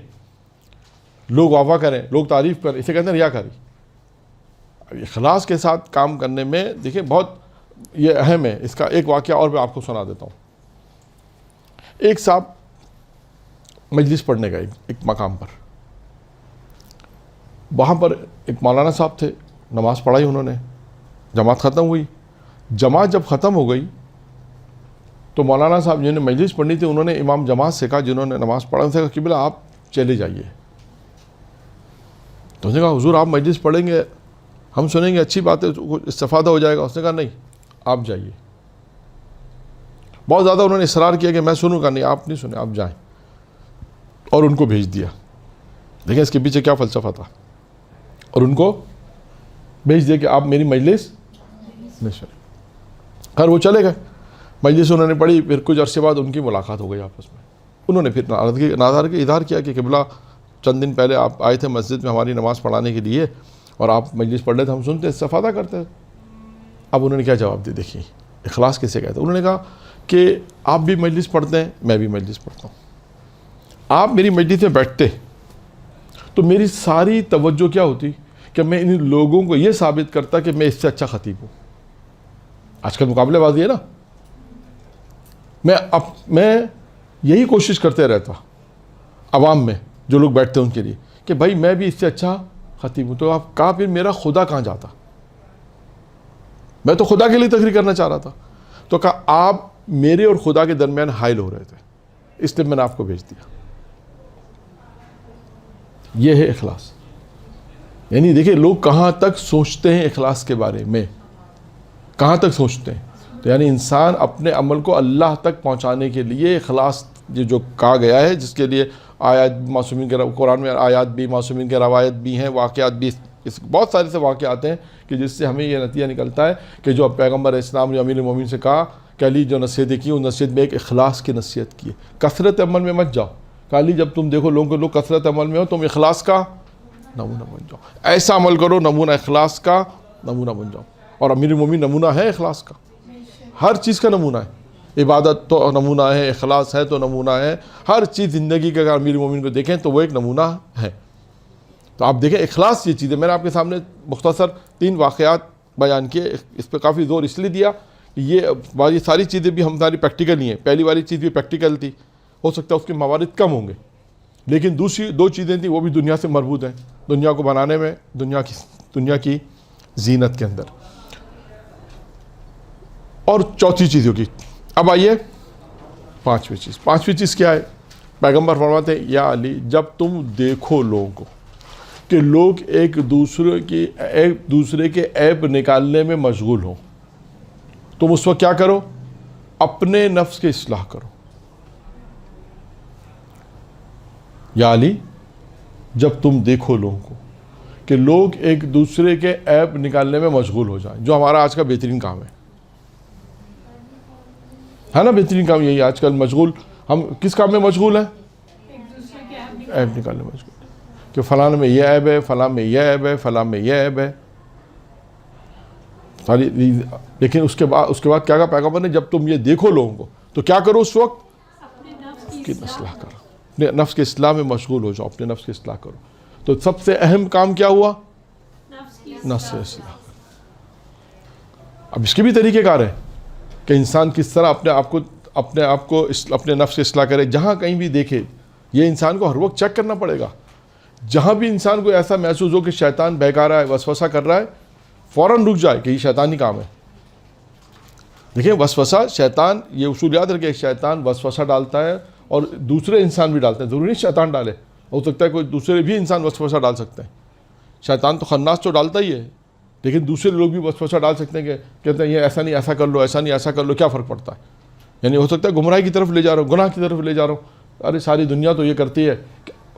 لوگ واہ کریں, لوگ تعریف کریں. اسے کہتے ہیں ریاکاری. اخلاص کے ساتھ کام کرنے میں دیکھیں بہت یہ اہم ہے. اس کا ایک واقعہ اور میں آپ کو سنا دیتا ہوں. ایک صاحب مجلس پڑھنے گئے ایک مقام پر, وہاں پر ایک مولانا صاحب تھے, نماز پڑھائی انہوں نے, جماعت ختم ہوئی. جماعت جب ختم ہو گئی تو مولانا صاحب جنہوں نے مجلس پڑھنی تھی, انہوں نے امام جماعت سے کہا, جنہوں نے نماز پڑھا, ان سے کہا قبلہ آپ چلے جائیے. تو اس نے کہا حضور آپ مجلس پڑھیں گے, ہم سنیں گے, اچھی بات ہے, استفادہ ہو جائے گا. اس نے کہا نہیں آپ جائیے. بہت زیادہ انہوں نے اصرار کیا کہ میں سنوں گا, نہیں آپ نہیں سنیں, آپ جائیں, اور ان کو بھیج دیا. دیکھیں اس کے پیچھے کیا فلسفہ تھا, اور ان کو بھیج دیا کہ آپ میری مجلس نہیں سنیں. خیر وہ چلے گئے, مجلس انہوں نے پڑھی. پھر کچھ عرصے بعد ان کی ملاقات ہو گئی آپس میں. انہوں نے پھر ناراضگی اظہار کیا کہ قبلہ چند دن پہلے آپ آئے تھے مسجد میں ہماری نماز پڑھانے کے لیے, اور آپ مجلس پڑھ رہے تھے, ہم سنتے استفادہ کرتے. اب انہوں نے کیا جواب دیا, دیکھیے اخلاص کیسے کہتے ہیں. انہوں نے کہا کہ آپ بھی مجلس پڑھتے ہیں, میں بھی مجلس پڑھتا ہوں. آپ میری مجلس میں بیٹھتے تو میری ساری توجہ کیا ہوتی کہ میں ان لوگوں کو یہ ثابت کرتا کہ میں اس سے اچھا خطیب ہوں. آج کل مقابلے بازی ہے نا. میں یہی کوشش کرتے رہتا عوام میں جو لوگ بیٹھتے ہیں ان کے لیے کہ بھائی میں بھی اس سے اچھا خطیب ہوں. تو آپ کہا پھر میرا خدا کہاں جاتا؟ میں تو خدا کے لیے تقریر کرنا چاہ رہا تھا. تو کہا آپ میرے اور خدا کے درمیان حائل ہو رہے تھے, اس لیے میں نے آپ کو بھیج دیا. یہ ہے اخلاص. یعنی دیکھیں لوگ کہاں تک سوچتے ہیں اخلاص کے بارے میں, کہاں تک سوچتے ہیں. تو یعنی انسان اپنے عمل کو اللہ تک پہنچانے کے لیے اخلاص جو کہا گیا ہے, جس کے لیے آیات معصومین کے قرآن میں آیات بھی, معصومین کے روایت بھی ہیں, واقعات بھی, بہت سارے سے واقعات ہیں کہ جس سے ہمیں یہ نتیجہ نکلتا ہے کہ جو پیغمبر اسلام نے امیر المومنین سے کہا کہ علی جو نصیحتیں کی, ان نصیحت میں ایک اخلاص کی نصیحت کی ہے. کثرت عمل میں مت جاؤ. کہ علی جب تم دیکھو لوگ کثرت عمل میں ہو, تم اخلاص کا نمونہ بن جاؤ. ایسا عمل کرو نمونہ اخلاص کا نمونہ بن جاؤ. اور امیر المومنین نمونہ ہے اخلاص کا, ہر چیز کا نمونہ ہے. عبادت تو نمونہ ہے, اخلاص ہے تو نمونہ ہے, ہر چیز زندگی کا. اگر امیر المومنین کو دیکھیں تو وہ ایک نمونہ ہے. تو آپ دیکھیں اخلاص یہ چیز ہے. میں نے آپ کے سامنے مختصر 3 واقعات بیان کیے. اس پہ کافی زور اس لیے دیا کہ یہ ساری چیزیں بھی ہماری پریکٹیکل ہی ہیں. پہلی والی چیز بھی پریکٹیکل تھی, ہو سکتا ہے اس کے موارد کم ہوں گے, لیکن دوسری 2 چیزیں تھیں وہ بھی دنیا سے مربوط ہیں, دنیا کو بنانے میں, دنیا کی زینت کے اندر. اور چوتھی چیز ہوگی. اب آئیے 5ویں چیز. 5ویں چیز کیا ہے؟ پیغمبر فرماتے ہیں یا علی جب تم دیکھو لوگوں کو کہ لوگ ایک دوسرے کے عیب نکالنے میں مشغول ہوں, تم اس وقت کیا کرو؟ اپنے نفس کی اصلاح کرو. یا علی جب تم دیکھو لوگوں کو کہ لوگ ایک دوسرے کے عیب نکالنے میں مشغول ہو جائیں, جو ہمارا آج کا بہترین کام ہے نا. بہترین کام یہی آج کل مشغول. ہم کس کام میں مشغول ہیں؟ عیب نکالنے میں مشغول کہ فلاں میں یہ عیب ہے, فلاں میں یہ عیب ہے, فلاں میں یہ عیب ہے. لیکن اس کے بعد کیا کہا پیغمبر نے؟ جب تم یہ دیکھو لوگوں کو تو کیا کرو اس وقت؟ اس کی اصلاح کرو. اپنے نفس کے اصلاح میں مشغول ہو جاؤ, اپنے نفس کی اصلاح کرو. تو سب سے اہم کام کیا ہوا؟ نفس سے اصلاح. اب اس کے بھی طریقے کار ہیں کہ انسان کس طرح اپنے آپ کو اپنے نفس کی اصلاح کرے. جہاں کہیں بھی دیکھے, یہ انسان کو ہر وقت چیک کرنا پڑے گا. جہاں بھی انسان کو ایسا محسوس ہو کہ شیطان بہکا رہا ہے, وسوسہ کر رہا ہے, فوراً رک جائے کہ یہ شیطانی کام ہے. دیکھیں وسوسہ, شیطان, یہ اصول یاد رکھے, شیطان وسوسہ ڈالتا ہے اور دوسرے انسان بھی ڈالتے ہیں. ضروری نہیں شیطان ڈالے, ہو سکتا ہے کوئی دوسرے بھی انسان وسوسہ ڈال سکتے ہیں. شیطان تو خناس تو ڈالتا ہی ہے, لیکن دوسرے لوگ بھی وسوسہ ڈال سکتے ہیں کہ کہتے ہیں یہ ایسا نہیں ایسا کر لو, ایسا نہیں ایسا کر لو, کیا فرق پڑتا ہے. یعنی ہو سکتا ہے گمراہی کی طرف لے جا رہا ہوں, گناہ کی طرف لے جا رہا ہوں. ارے ساری دنیا تو یہ کرتی ہے,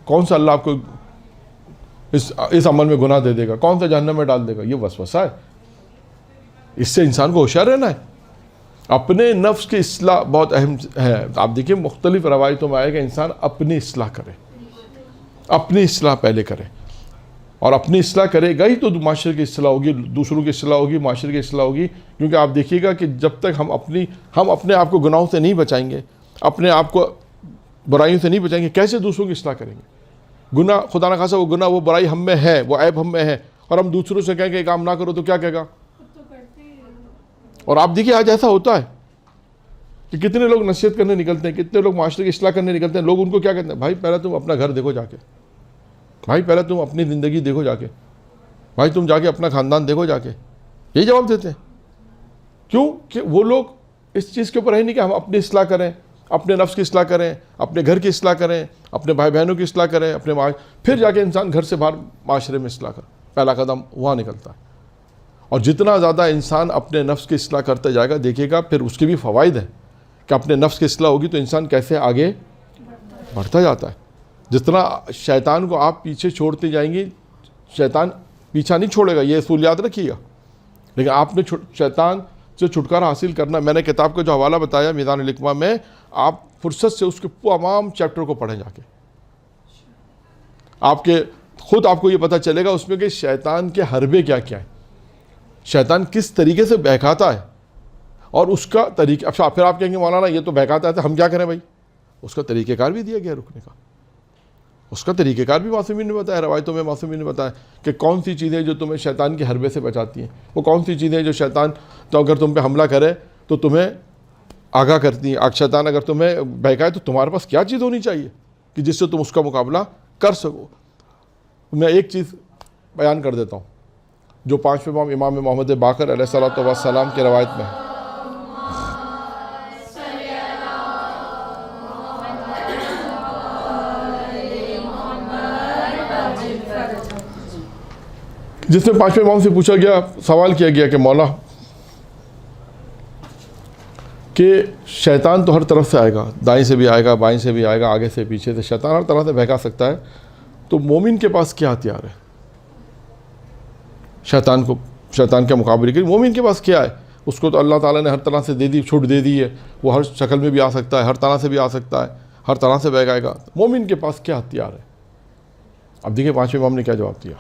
کون سا اللہ آپ کو اس عمل میں گناہ دے دے گا, کون سا جہنم میں ڈال دے گا. یہ وسوسہ ہے. اس سے انسان کو ہوشیار رہنا ہے. اپنے نفس کی اصلاح بہت اہم ہے. آپ دیکھیں مختلف روایتوں میں آئے کہ انسان اپنی اصلاح کرے, اپنی اصلاح پہلے کرے, اور اپنی اصلاح کرے گا ہی تو معاشرے کی اصلاح ہوگی, دوسروں کی اصلاح ہوگی, معاشرے کی اصلاح ہوگی. کیونکہ آپ دیکھیے گا کہ جب تک ہم اپنے آپ کو گناہوں سے نہیں بچائیں گے, اپنے آپ کو برائیوں سے نہیں بچائیں گے, کیسے دوسروں کی اصلاح کریں گے. گناہ خدا نہ خاصا وہ گناہ, وہ برائی ہم میں ہے, وہ عیب ہم میں ہے, اور ہم دوسروں سے کہیں کہ کام نہ کرو تو کیا کہے گا. اور آپ دیکھیے آج ایسا ہوتا ہے کہ کتنے لوگ نصیحت کرنے نکلتے ہیں, کتنے لوگ معاشرے کی اصلاح کرنے نکلتے ہیں. لوگ ان کو کیا کہتے ہیں؟ بھائی پہلے تم اپنا گھر دیکھو جا کے, بھائی پہلے تم اپنی زندگی دیکھو جا کے, بھائی تم جا کے اپنا خاندان دیکھو جا کے. یہی جواب دیتے ہیں. کیوں کہ وہ لوگ اس چیز کے اوپر ہے نہیں کہ ہم اپنی اصلاح کریں, اپنے نفس کی اصلاح کریں, اپنے گھر کی اصلاح کریں, اپنے بھائی بہنوں کی اصلاح کریں, پھر جا کے انسان گھر سے باہر معاشرے میں اصلاح کرے. پہلا قدم وہاں نکلتا ہے. اور جتنا زیادہ انسان اپنے نفس کی اصلاح کرتا جائے گا, دیکھے گا پھر اس کے بھی فوائد ہیں کہ اپنے نفس کی اصلاح ہوگی تو انسان کیسے آگے بڑھتا جاتا ہے. جتنا شیطان کو آپ پیچھے چھوڑتے جائیں گے, شیطان پیچھا نہیں چھوڑے گا, یہ اصول یاد رکھیے گا. لیکن آپ نے شیطان سے چھٹکارا حاصل کرنا. میں نے کتاب کا جو حوالہ بتایا میزان الحکمہ میں, آپ فرصت سے اس کے تمام چیپٹر کو پڑھیں جا کے. خود آپ کو یہ پتہ چلے گا اس میں کہ شیطان کے حربے کیا کیا ہیں, شیطان کس طریقے سے بہکاتا ہے, اور اس کا طریقہ. اچھا پھر آپ کہیں گے مولانا یہ تو بہکاتا ہے تو ہم کیا کریں؟ بھائی اس کا طریقہ کار بھی دیا گیا رکنے کا. اس کا طریقہ کار بھی معصومین نے بتایا، روایتوں میں معصومین نے بتایا کہ کون سی چیزیں جو تمہیں شیطان کے حربے سے بچاتی ہیں، وہ کون سی چیزیں جو شیطان تو اگر تم پہ حملہ کرے تو تمہیں آگاہ کرتی ہیں. شیطان اگر تمہیں بہکائے تو تمہارے پاس کیا چیز ہونی چاہیے کہ جس سے تم اس کا مقابلہ کر سکو. میں ایک چیز بیان کر دیتا ہوں جو 5ویں امام محمد باقر علیہ الصلوۃ والسلام کی روایت میں ہے. جس میں 5ویں امام سے پوچھا گیا، سوال کیا گیا کہ مولا کہ شیطان تو ہر طرف سے آئے گا، دائیں سے بھی آئے گا، بائیں سے بھی آئے گا، آگے سے پیچھے سے، شیطان ہر طرح سے بہکا سکتا ہے، تو مومن کے پاس کیا ہتھیار ہے شیطان کے مقابلے کے لیے؟ مومن کے پاس کیا ہے؟ اس کو تو اللہ تعالیٰ نے ہر طرح سے دے دی، چھوٹ دے دی ہے، وہ ہر شکل میں بھی آ سکتا ہے، ہر طرح سے بھی آ سکتا ہے، ہر طرح سے بہکائے گا. مومن کے پاس کیا ہتھیار ہے؟ اب دیکھیں 5ویں امام نے کیا جواب دیا.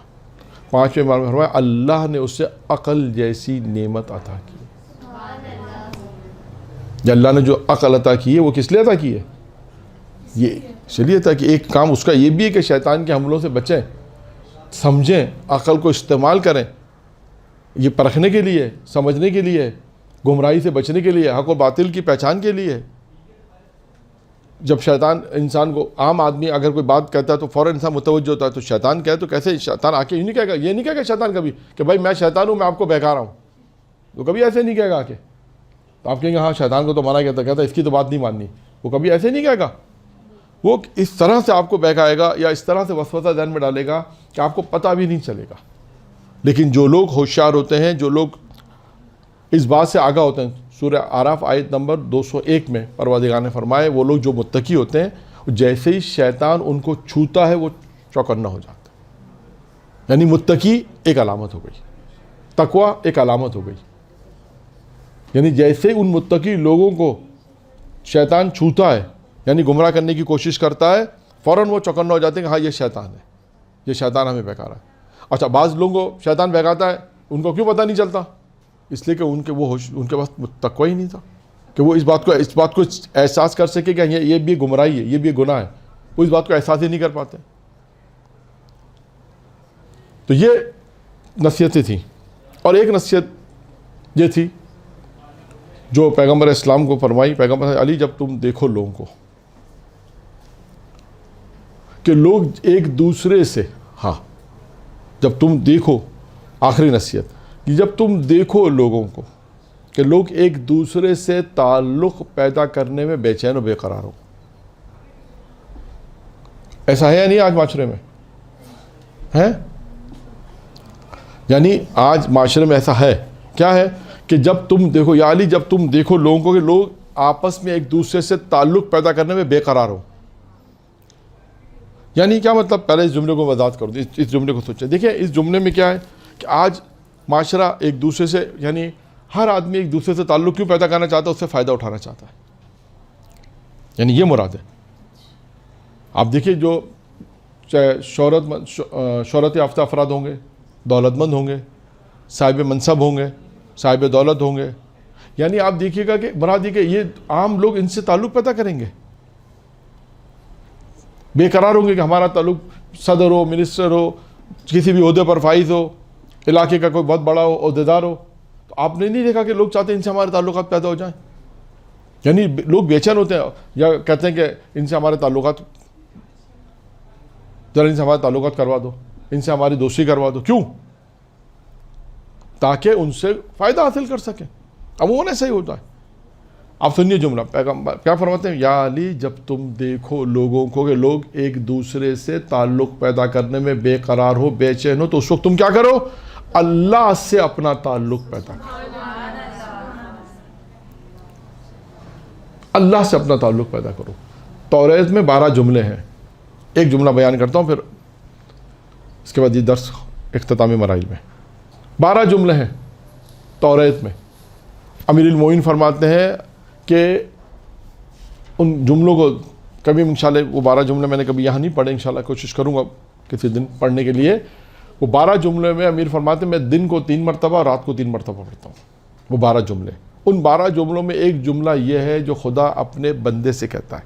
5ویں امام نے فرمایا اللہ نے اسے عقل جیسی نعمت عطا کی. اللہ نے جو عقل عطا کی ہے وہ کس لیے عطا کی ہے؟ یہ اس لیے عطا کہ ایک کام اس کا یہ بھی ہے کہ شیطان کے حملوں سے بچیں، سمجھیں، عقل کو استعمال کریں، یہ پرکھنے کے لیے، سمجھنے کے لیے، گمراہی سے بچنے کے لیے، حق و باطل کی پہچان کے لیے. جب شیطان انسان کو، عام آدمی اگر کوئی بات کہتا ہے تو فوراً انسان متوجہ ہوتا ہے، تو شیطان کہے تو کیسے شیطان آ کے یہ نہیں کہے گا، یہ نہیں کہے گا شیطان کبھی کہ بھائی میں شیطان ہوں، میں آپ کو بہکا رہا ہوں، وہ کبھی ایسے نہیں کہے گا. آ کے تو آپ کہیں گے ہاں شیطان کو تو منع کہتا اس کی تو بات نہیں ماننی، وہ کبھی ایسے نہیں کہے گا. وہ اس طرح سے آپ کو بہکائے گا یا اس طرح سے وسوسہ ذہن میں ڈالے گا کہ آپ کو پتہ بھی نہیں چلے گا. لیکن جو لوگ ہوشیار ہوتے ہیں، جو لوگ اس بات سے آگاہ ہوتے ہیں، سورہ اعراف آیت نمبر 201 میں پروردگار نے فرمائے وہ لوگ جو متقی ہوتے ہیں جیسے ہی شیطان ان کو چھوتا ہے وہ چوکنا ہو جاتا ہے. یعنی متقی ایک علامت ہو گئی، تقویٰ ایک علامت ہو گئی. یعنی جیسے ان متقی لوگوں کو شیطان چھوتا ہے، یعنی گمراہ کرنے کی کوشش کرتا ہے، فوراً وہ چوکنا ہو جاتے ہیں کہ ہاں یہ شیطان ہے، یہ شیطان ہمیں بہکا رہا ہے. اچھا بعض لوگوں کو شیطان بہکاتا ہے، ان کو کیوں پتہ نہیں چلتا؟ اس لیے کہ ان کے پاس تقویٰ ہی نہیں تھا کہ وہ اس بات کو احساس کر سکے کہ یہ بھی گمراہی ہے، یہ بھی گناہ ہے. وہ اس بات کو احساس ہی نہیں کر پاتے. تو یہ نصیحتیں تھیں. اور ایک نصیحت یہ تھی جو پیغمبر اسلام کو فرمائی. پیغمبر علی جب تم دیکھو لوگوں کو کہ لوگ ایک دوسرے سے، ہاں جب تم دیکھو، آخری نصیحت کہ جب تم دیکھو لوگوں کو کہ لوگ ایک دوسرے سے تعلق پیدا کرنے میں بے چین و بے قرار ہو. ایسا ہے یا نہیں آج معاشرے میں؟ ہے؟ یعنی آج معاشرے میں ایسا ہے. کیا ہے کہ جب تم دیکھو یا علی جب تم دیکھو لوگوں کو کہ لوگ آپس میں ایک دوسرے سے تعلق پیدا کرنے میں بے قرار ہو. یعنی کیا مطلب؟ پہلے اس جملے کو وضاحت کر دو، اس جملے کو سوچیں. دیکھیں اس جملے میں کیا ہے کہ آج معاشرہ ایک دوسرے سے، یعنی ہر آدمی ایک دوسرے سے تعلق کیوں پیدا کرنا چاہتا ہے؟ اس سے فائدہ اٹھانا چاہتا ہے. یعنی یہ مراد ہے. آپ دیکھیے جو چاہے شہرت یافتہ افراد ہوں گے، دولت مند ہوں گے، صاحب منصب ہوں گے، صاحب دولت ہوں گے، یعنی آپ دیکھیے گا کہ مراد یہ کہ یہ عام لوگ ان سے تعلق پیدا کریں گے، بے قرار ہوں گے کہ ہمارا تعلق صدر ہو، منسٹر ہو، کسی بھی عہدے پر فائز ہو، علاقے کا کوئی بہت بڑا ہو، عہدیدار ہو. تو آپ نے نہیں دیکھا کہ لوگ چاہتے ہیں ان سے ہمارے تعلقات پیدا ہو جائیں؟ یعنی لوگ بے چین ہوتے ہیں یا کہتے ہیں کہ ان سے ہمارے تعلقات، ذرا ان سے ہمارے تعلقات کروا دو، ان سے ہماری دوستی کروا دو. کیوں؟ تاکہ ان سے فائدہ حاصل کر سکیں. عموماً ایسا ہی ہوتا ہے. آپ سنیے جملہ، پیغمبر کیا فرماتے ہیں؟ یا علی جب تم دیکھو لوگوں کو کہ لوگ ایک دوسرے سے تعلق پیدا کرنے میں بے قرار ہو، بے چین ہو، تو اس وقت تم کیا کرو؟ اللہ سے اپنا تعلق پیدا کرو. اللہ سے اپنا تعلق پیدا کرو. توریت میں 12 جملے ہیں. ایک جملہ بیان کرتا ہوں، پھر اس کے بعد یہ درس اختتامی مراحل میں. 12 جملے ہیں توریت میں. امیر المومنین فرماتے ہیں کہ ان جملوں کو کبھی انشاءاللہ وہ 12 جملے میں نے کبھی یہاں نہیں پڑھے، انشاءاللہ کوشش کروں گا کسی دن پڑھنے کے لیے. وہ 12 جملے میں امیر فرماتے ہیں میں دن کو 3 مرتبہ اور رات کو 3 مرتبہ پڑھتا ہوں. وہ 12 جملے، ان 12 جملوں میں ایک جملہ یہ ہے جو خدا اپنے بندے سے کہتا ہے.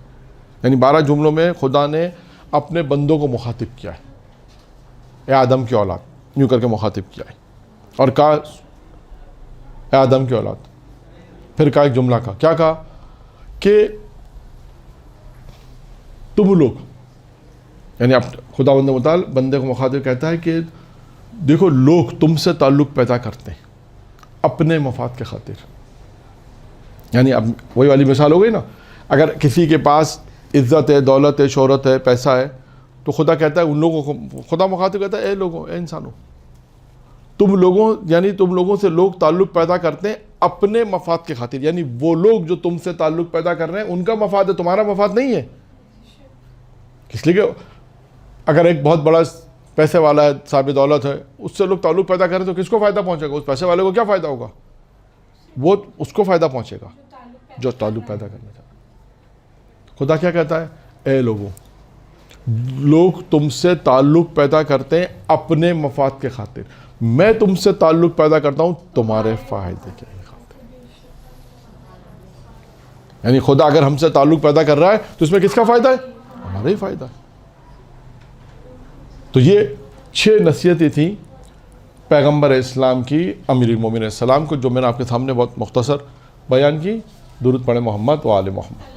یعنی 12 جملوں میں خدا نے اپنے بندوں کو مخاطب کیا ہے، اے آدم کی اولاد، یوں کر کے مخاطب کیا ہے، اور کہا اے آدم کی اولاد. پھر کہا ایک جملہ کیا کہا کہ تم لوگ، یعنی خدا متعال بندے کو مخاطب کہتا ہے کہ دیکھو لوگ تم سے تعلق پیدا کرتے ہیں اپنے مفاد کے خاطر. یعنی اب وہی والی مثال ہو گئی نا، اگر کسی کے پاس عزت ہے، دولت ہے، شہرت ہے، پیسہ ہے، تو خدا کہتا ہے ان لوگوں کو، خدا مخاطب کہتا ہے اے لوگوں، اے انسانوں، تم لوگوں، یعنی تم لوگوں سے لوگ تعلق پیدا کرتے ہیں اپنے مفاد کے خاطر. یعنی وہ لوگ جو تم سے تعلق پیدا کر رہے ہیں ان کا مفاد ہے، تمہارا مفاد نہیں ہے. اس لیے کہ اگر ایک بہت بڑا پیسے والا ہے، صاحب دولت ہے، اس سے لوگ تعلق پیدا کریں تو کس کو فائدہ پہنچے گا؟ اس پیسے والے کو کیا فائدہ ہوگا؟ وہ اس کو فائدہ پہنچے گا جو تعلق پیدا کرنا چاہتا ہے. خدا کیا کہتا ہے؟ اے لوگوں، لوگ تم سے تعلق پیدا کرتے ہیں اپنے مفاد کے خاطر، میں تم سے تعلق پیدا کرتا ہوں تمہارے فائدے کے خاطر. یعنی خدا اگر ہم سے تعلق پیدا کر رہا ہے تو اس میں کس کا فائدہ ہے؟ ہمارا ہی فائدہ ہے. تو یہ 6 نصیحتیں تھیں پیغمبر اسلام کی امیر المومنین علیہ السلام کو، جو میں نے آپ کے سامنے بہت مختصر بیان کی. درود پڑھیں محمد و آل محمد.